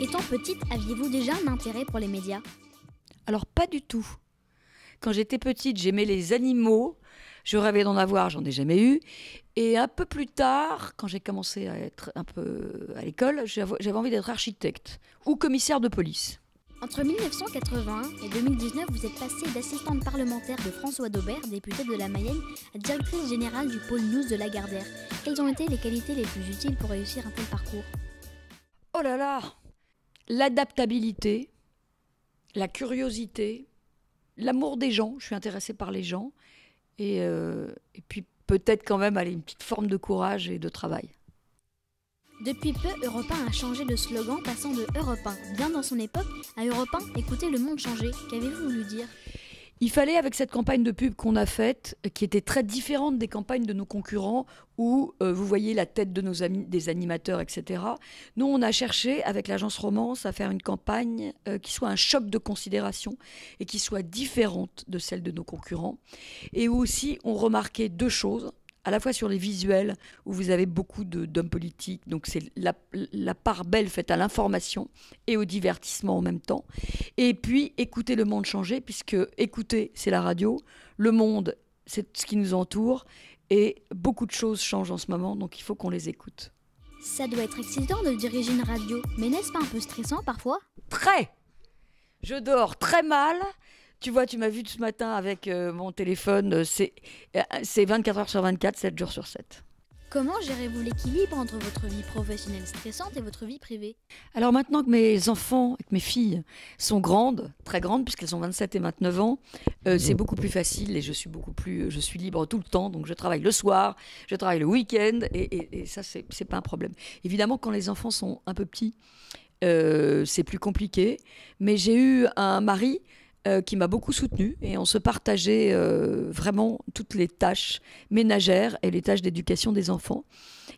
Étant petite, aviez-vous déjà un intérêt pour les médias? Alors pas du tout. Quand j'étais petite, j'aimais les animaux. Je rêvais d'en avoir, j'en ai jamais eu. Et un peu plus tard, quand j'ai commencé à être un peu à l'école, j'avais envie d'être architecte ou commissaire de police. Entre 1981 et 2019, vous êtes passée d'assistante parlementaire de François Daubert, député de la Mayenne, à directrice générale du pôle news de Lagardère. Quelles ont été les qualités les plus utiles pour réussir un tel parcours? Oh là là! L'adaptabilité, la curiosité, l'amour des gens. Je suis intéressée par les gens. Et puis peut-être quand même une petite forme de courage et de travail. Depuis peu, Europe 1 a changé de slogan, passant de Europe 1, bien dans son époque, à Europe 1, écoutez le monde changer. Qu'avez-vous voulu dire? Il fallait, avec cette campagne de pub qu'on a faite, qui était très différente des campagnes de nos concurrents, où vous voyez la tête de nos amis, des animateurs, etc. Nous, on a cherché, avec l'agence Romance, à faire une campagne qui soit un choc de considération et qui soit différente de celle de nos concurrents. Et où aussi, on remarquait deux choses. À la fois sur les visuels, où vous avez beaucoup d'hommes politiques, donc c'est la part belle faite à l'information et au divertissement en même temps. Et puis, écouter le monde changer, puisque écouter, c'est la radio, le monde, c'est ce qui nous entoure, et beaucoup de choses changent en ce moment, donc il faut qu'on les écoute. Ça doit être excitant de diriger une radio, mais n'est-ce pas un peu stressant parfois? Très! Je dors très mal. Tu vois, tu m'as vu ce matin avec mon téléphone, c'est 24 heures sur 24, 7 jours sur 7. Comment gérez-vous l'équilibre entre votre vie professionnelle stressante et votre vie privée? Alors maintenant que mes enfants, que mes filles sont grandes, très grandes, puisqu'elles ont 27 et 29 ans, c'est beaucoup plus facile et je suis libre tout le temps. Donc je travaille le soir, je travaille le week-end et ça, c'est pas un problème. Évidemment, quand les enfants sont un peu petits, c'est plus compliqué. Mais j'ai eu un mari qui m'a beaucoup soutenue et on se partageait vraiment toutes les tâches ménagères et les tâches d'éducation des enfants.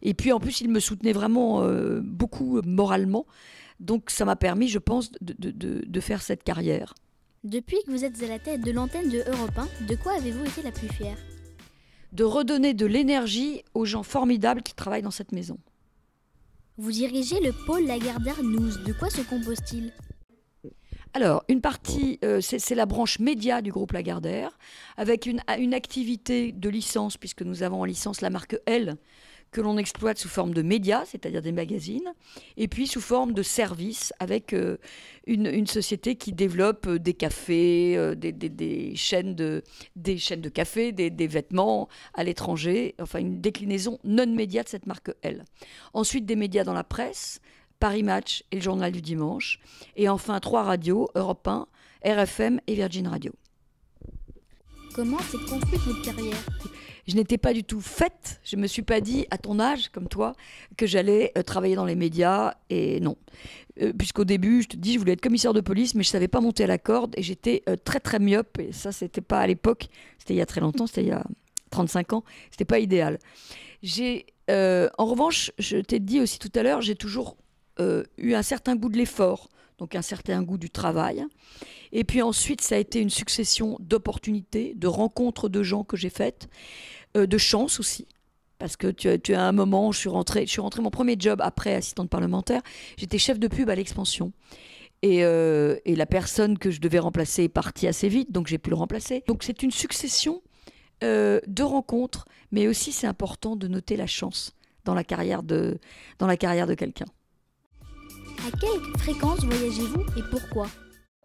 Et puis en plus, il me soutenait vraiment beaucoup moralement. Donc ça m'a permis, je pense, de faire cette carrière. Depuis que vous êtes à la tête de l'antenne de Europe 1, de quoi avez-vous été la plus fière? De redonner de l'énergie aux gens formidables qui travaillent dans cette maison. Vous dirigez le pôle Lagardère News. De quoi se compose-t-il? Alors, une partie, c'est la branche média du groupe Lagardère, avec une activité de licence, puisque nous avons en licence la marque L, que l'on exploite sous forme de médias, c'est-à-dire des magazines, et puis sous forme de services, avec une société qui développe des cafés, des chaînes de café, des vêtements à l'étranger, enfin une déclinaison non-média de cette marque L. Ensuite, des médias dans la presse, Paris Match et le Journal du Dimanche. Et enfin, 3 radios, Europe 1, RFM et Virgin Radio. Comment s'est construite votre carrière? Je n'étais pas du tout faite. Je ne me suis pas dit, à ton âge, comme toi, que j'allais travailler dans les médias. Et non. Puisqu'au début, je te dis, je voulais être commissaire de police, mais je ne savais pas monter à la corde. Et j'étais très, très myope. Et ça, c'était pas à l'époque. C'était il y a très longtemps. C'était il y a 35 ans. C'était pas idéal. En revanche, je t'ai dit aussi tout à l'heure, j'ai toujours eu un certain goût de l'effort, donc un certain goût du travail. Et puis ensuite, ça a été une succession d'opportunités, de rencontres de gens que j'ai faites, de chance aussi. Parce que tu as un moment, je suis rentrée, mon premier job après assistante parlementaire, j'étais chef de pub à l'Expansion. Et la personne que je devais remplacer est partie assez vite, donc j'ai pu le remplacer. Donc c'est une succession de rencontres, mais aussi c'est important de noter la chance dans la carrière de quelqu'un. À quelle fréquence voyagez-vous et pourquoi?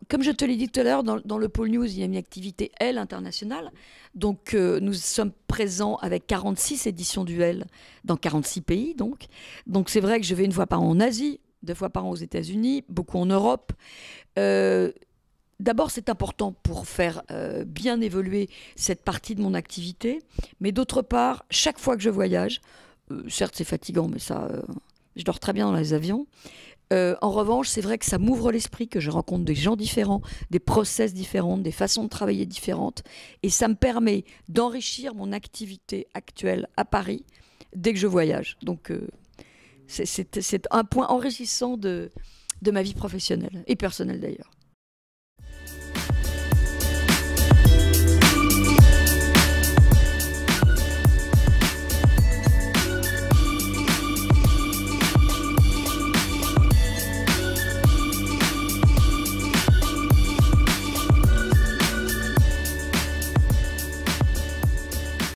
Comme je te l'ai dit tout à l'heure, dans le pôle news, il y a une activité L internationale. Donc nous sommes présents avec 46 éditions du L dans 46 pays. Donc c'est vrai que je vais une fois par an en Asie, 2 fois par an aux États-Unis, beaucoup en Europe. D'abord, c'est important pour faire bien évoluer cette partie de mon activité. Mais d'autre part, chaque fois que je voyage, certes c'est fatigant, mais ça, je dors très bien dans les avions. En revanche, c'est vrai que ça m'ouvre l'esprit, que je rencontre des gens différents, des process différents, des façons de travailler différentes. Et ça me permet d'enrichir mon activité actuelle à Paris dès que je voyage. Donc, c'est un point enrichissant de ma vie professionnelle et personnelle d'ailleurs.